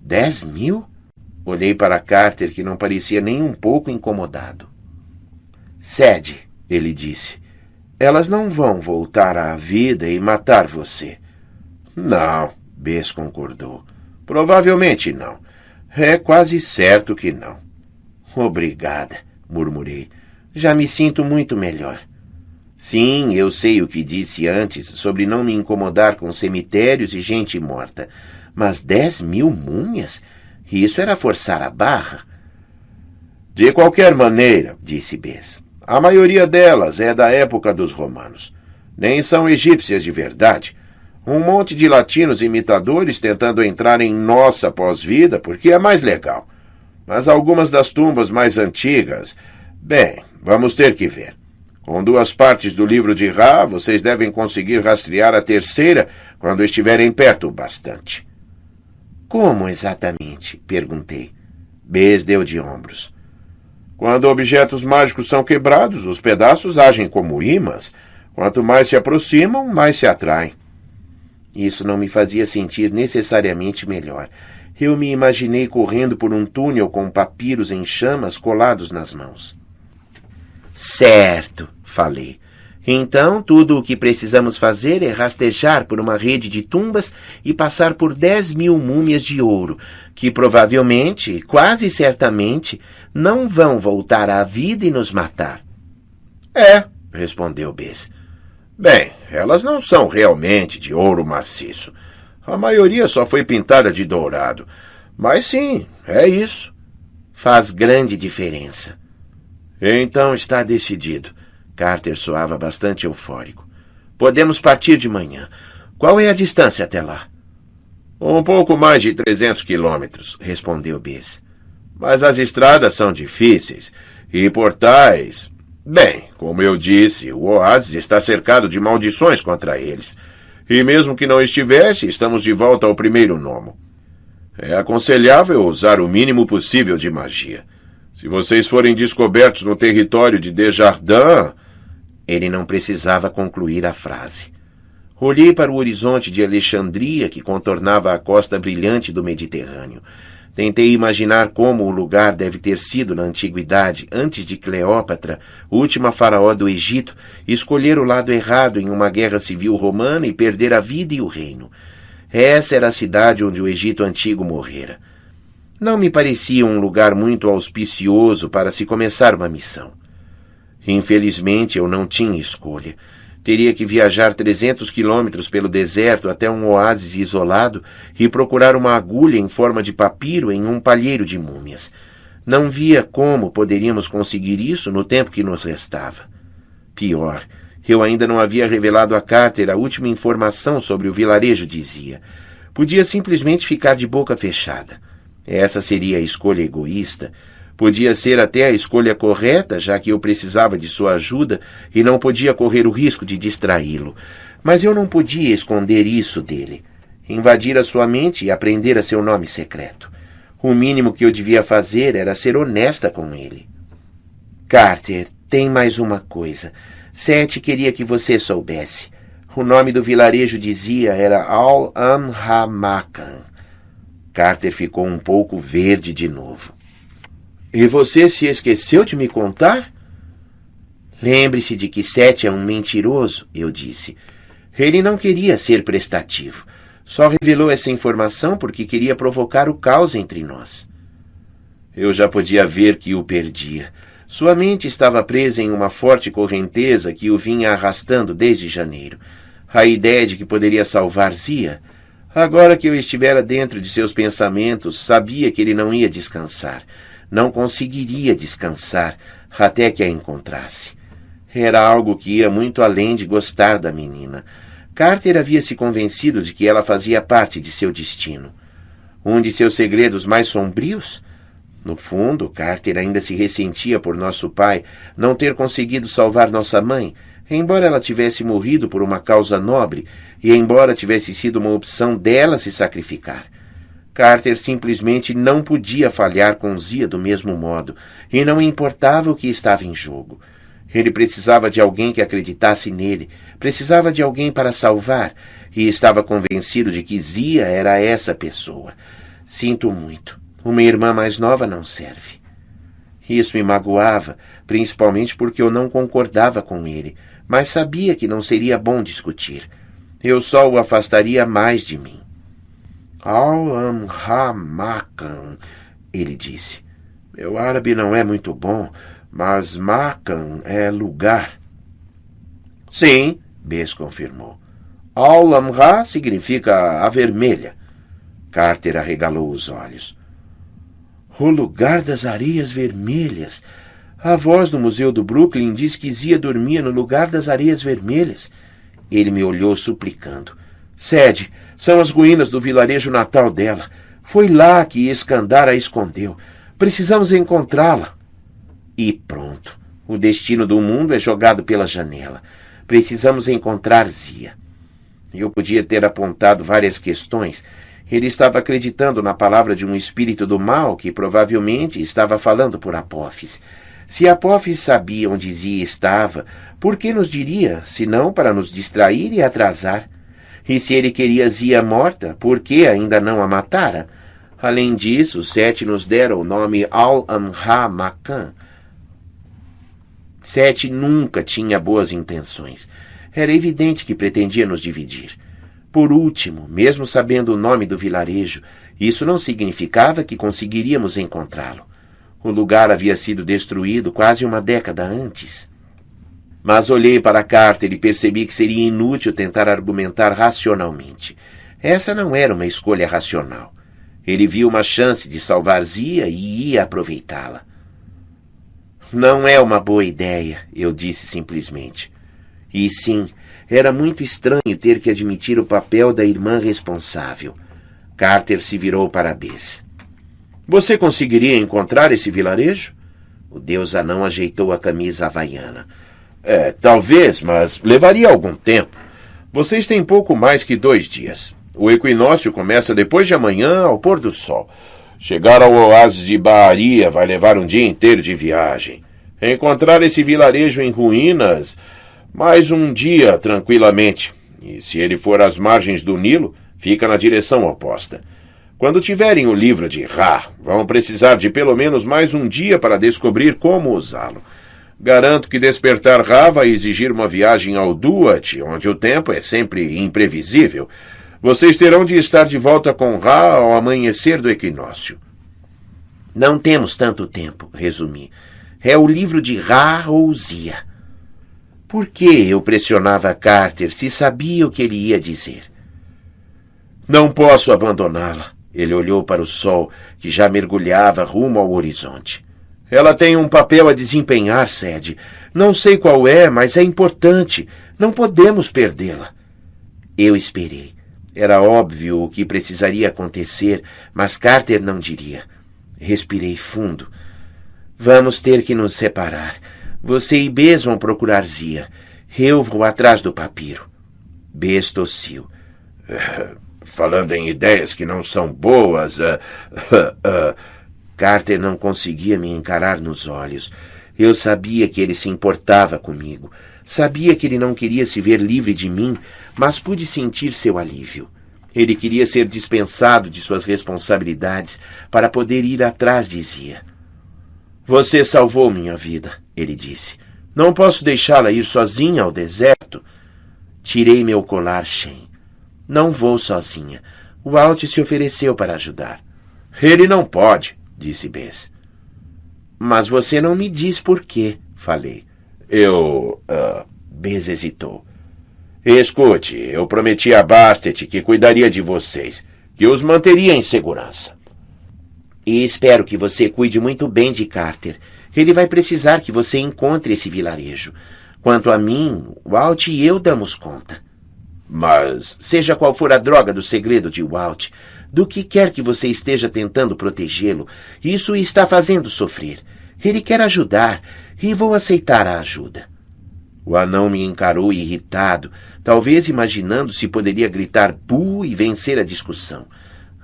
10.000? Olhei para Carter, que não parecia nem um pouco incomodado. Cede, ele disse. Elas não vão voltar à vida e matar você. Não, Bess concordou. Provavelmente não. É quase certo que não. Obrigada, murmurei. Já me sinto muito melhor. Sim, eu sei o que disse antes sobre não me incomodar com cemitérios e gente morta. Mas 10.000 múmias? Isso era forçar a barra. De qualquer maneira, disse Bess, a maioria delas é da época dos romanos. Nem são egípcias de verdade. Um monte de latinos imitadores tentando entrar em nossa pós-vida porque é mais legal. Mas algumas das tumbas mais antigas... Bem, vamos ter que ver. Com 2 partes do livro de Ra, vocês devem conseguir rastrear a terceira quando estiverem perto bastante. Como exatamente? Perguntei. Bess deu de ombros. Quando objetos mágicos são quebrados, os pedaços agem como ímãs. Quanto mais se aproximam, mais se atraem. Isso não me fazia sentir necessariamente melhor. Eu me imaginei correndo por um túnel com papiros em chamas colados nas mãos. Certo, falei. Então, tudo o que precisamos fazer é rastejar por uma rede de tumbas e passar por 10.000 múmias de ouro, que provavelmente, quase certamente, não vão voltar à vida e nos matar. É, respondeu Bess. Bem, elas não são realmente de ouro maciço. A maioria só foi pintada de dourado. Mas sim, é isso. Faz grande diferença. Então está decidido. Carter soava bastante eufórico. Podemos partir de manhã. Qual é a distância até lá? Um pouco mais de 300 quilômetros, respondeu Bess. Mas as estradas são difíceis e portais... Bem, como eu disse, o oásis está cercado de maldições contra eles. E mesmo que não estivesse, estamos de volta ao primeiro nomo. É aconselhável usar o mínimo possível de magia. Se vocês forem descobertos no território de Desjardins... Ele não precisava concluir a frase. Olhei para o horizonte de Alexandria que contornava a costa brilhante do Mediterrâneo. Tentei imaginar como o lugar deve ter sido na antiguidade, antes de Cleópatra, última faraó do Egito, escolher o lado errado em uma guerra civil romana e perder a vida e o reino. Essa era a cidade onde o Egito antigo morrera. Não me parecia um lugar muito auspicioso para se começar uma missão. Infelizmente, eu não tinha escolha. Teria que viajar 300 quilômetros pelo deserto até um oásis isolado e procurar uma agulha em forma de papiro em um palheiro de múmias. Não via como poderíamos conseguir isso no tempo que nos restava. Pior, eu ainda não havia revelado a Carter a última informação sobre o vilarejo, dizia. Podia simplesmente ficar de boca fechada. Essa seria a escolha egoísta. Podia ser até a escolha correta, já que eu precisava de sua ajuda e não podia correr o risco de distraí-lo. Mas eu não podia esconder isso dele. Invadir a sua mente e aprender a seu nome secreto. O mínimo que eu devia fazer era ser honesta com ele. Carter, tem mais uma coisa. Seth queria que você soubesse. O nome do vilarejo, dizia, era Al-Amhamacan. Carter ficou um pouco verde de novo. E você se esqueceu de me contar? Lembre-se de que Seth é um mentiroso, eu disse. Ele não queria ser prestativo. Só revelou essa informação porque queria provocar o caos entre nós. Eu já podia ver que o perdia. Sua mente estava presa em uma forte correnteza que o vinha arrastando desde janeiro. A ideia de que poderia salvar Zia. Agora que eu estivera dentro de seus pensamentos, sabia que ele não ia descansar. Não conseguiria descansar até que a encontrasse. Era algo que ia muito além de gostar da menina. Carter havia se convencido de que ela fazia parte de seu destino. Um de seus segredos mais sombrios? No fundo, Carter ainda se ressentia por nosso pai não ter conseguido salvar nossa mãe, embora ela tivesse morrido por uma causa nobre e embora tivesse sido uma opção dela se sacrificar. Carter simplesmente não podia falhar com Zia do mesmo modo, e não importava o que estava em jogo. Ele precisava de alguém que acreditasse nele, precisava de alguém para salvar, e estava convencido de que Zia era essa pessoa. Sinto muito, uma irmã mais nova não serve. Isso me magoava, principalmente porque eu não concordava com ele, mas sabia que não seria bom discutir. Eu só o afastaria mais de mim. Al-Amhamacan, ele disse. Meu árabe não é muito bom, mas Macan é lugar. Sim, Bess confirmou. Al-Amha significa a vermelha. Carter arregalou os olhos. O lugar das areias vermelhas. A voz do Museu do Brooklyn diz que Zia dormia no lugar das areias vermelhas. Ele me olhou suplicando. Sede, são as ruínas do vilarejo natal dela. Foi lá que Iskandar a escondeu. Precisamos encontrá-la. E pronto. O destino do mundo é jogado pela janela. Precisamos encontrar Zia. Eu podia ter apontado várias questões. Ele estava acreditando na palavra de um espírito do mal que provavelmente estava falando por Apophis. Se Apophis sabia onde Zia estava, por que nos diria, se não para nos distrair e atrasar? E se ele queria Zia morta, por que ainda não a matara? Além disso, Seth nos dera o nome Al-Amhamacan. Seth nunca tinha boas intenções. Era evidente que pretendia nos dividir. Por último, mesmo sabendo o nome do vilarejo, isso não significava que conseguiríamos encontrá-lo. O lugar havia sido destruído quase uma década antes. Mas olhei para Carter e percebi que seria inútil tentar argumentar racionalmente. Essa não era uma escolha racional. Ele viu uma chance de salvar Zia e ia aproveitá-la. Não é uma boa ideia, eu disse simplesmente. E sim, era muito estranho ter que admitir o papel da irmã responsável. Carter se virou para Bess. Você conseguiria encontrar esse vilarejo? O deus anão ajeitou a camisa havaiana. Talvez, mas levaria algum tempo. Vocês têm pouco mais que 2 dias. O equinócio começa depois de amanhã ao pôr do sol. Chegar ao oásis de Baharia vai levar um dia inteiro de viagem. Encontrar esse vilarejo em ruínas, mais um dia tranquilamente. E se ele for às margens do Nilo, fica na direção oposta. Quando tiverem o livro de Ra, vão precisar de pelo menos mais um dia para descobrir como usá-lo. Garanto que despertar Ra vai exigir uma viagem ao Duat, onde o tempo é sempre imprevisível. Vocês terão de estar de volta com Ra ao amanhecer do equinócio. Não temos tanto tempo, resumi. É o livro de Ra ou Zia. Por que eu pressionava Carter se sabia o que ele ia dizer? Não posso abandoná-la. Ele olhou para o sol, que já mergulhava rumo ao horizonte. Ela tem um papel a desempenhar, Sede. Não sei qual é, mas é importante. Não podemos perdê-la. Eu esperei. Era óbvio o que precisaria acontecer, mas Carter não diria. Respirei fundo. Vamos ter que nos separar. Você e Bess vão procurar Zia. Eu vou atrás do papiro. Bess tossiu. Falando em ideias que não são boas... Carter não conseguia me encarar nos olhos. Eu sabia que ele se importava comigo. Sabia que ele não queria se ver livre de mim, mas pude sentir seu alívio. Ele queria ser dispensado de suas responsabilidades para poder ir atrás de Zia. Você salvou minha vida, ele disse. Não posso deixá-la ir sozinha ao deserto. Tirei meu colar Shen. Não vou sozinha. O Alt se ofereceu para ajudar. Ele não pode, disse Bess. Mas você não me diz por quê, falei. Bess hesitou. Escute, eu prometi a Bastet que cuidaria de vocês, que os manteria em segurança. E espero que você cuide muito bem de Carter. Ele vai precisar que você encontre esse vilarejo. Quanto a mim, Walt e eu damos conta. Mas, seja qual for a droga do segredo de Walt, do que quer que você esteja tentando protegê-lo, isso o está fazendo sofrer. Ele quer ajudar, e vou aceitar a ajuda. O anão me encarou irritado, talvez imaginando se poderia gritar "bu" e vencer a discussão.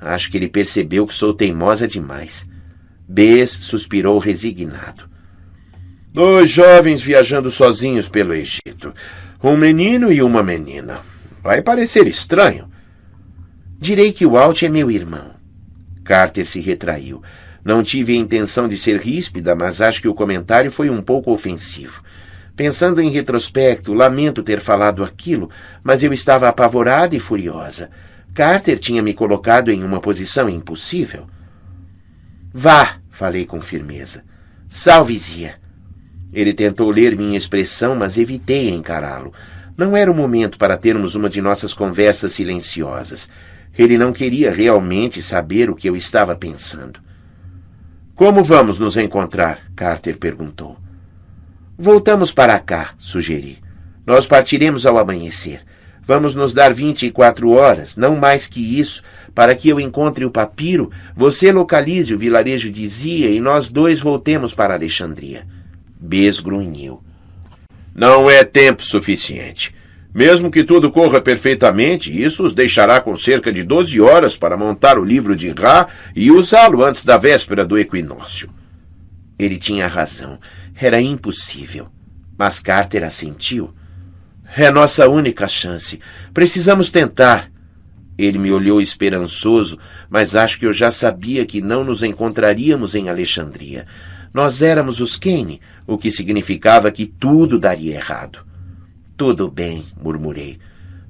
Acho que ele percebeu que sou teimosa demais. Bess suspirou resignado. 2 jovens viajando sozinhos pelo Egito. Um menino e uma menina. Vai parecer estranho. Direi que o Walt é meu irmão. Carter se retraiu. Não tive a intenção de ser ríspida, mas acho que o comentário foi um pouco ofensivo. Pensando em retrospecto, lamento ter falado aquilo, mas eu estava apavorada e furiosa. Carter tinha me colocado em uma posição impossível. Vá, falei com firmeza. Salve Zia. Ele tentou ler minha expressão, mas evitei encará-lo. Não era o momento para termos uma de nossas conversas silenciosas. Ele não queria realmente saber o que eu estava pensando. Como vamos nos encontrar? Carter perguntou. Voltamos para cá, sugeri. Nós partiremos ao amanhecer. Vamos nos dar 24 horas, não mais que isso, para que eu encontre o papiro, você localize o vilarejo de Zia e nós 2 voltemos para Alexandria. Bess grunhiu. Não é tempo suficiente. Mesmo que tudo corra perfeitamente, isso os deixará com cerca de 12 horas para montar o livro de Ra e usá-lo antes da véspera do equinócio. Ele tinha razão. Era impossível. Mas Carter assentiu. É nossa única chance. Precisamos tentar. Ele me olhou esperançoso, mas acho que eu já sabia que não nos encontraríamos em Alexandria. Nós éramos os Kane, o que significava que tudo daria errado. Tudo bem, murmurei.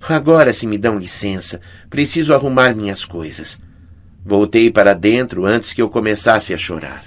Agora, se me dão licença, preciso arrumar minhas coisas. Voltei para dentro antes que eu começasse a chorar.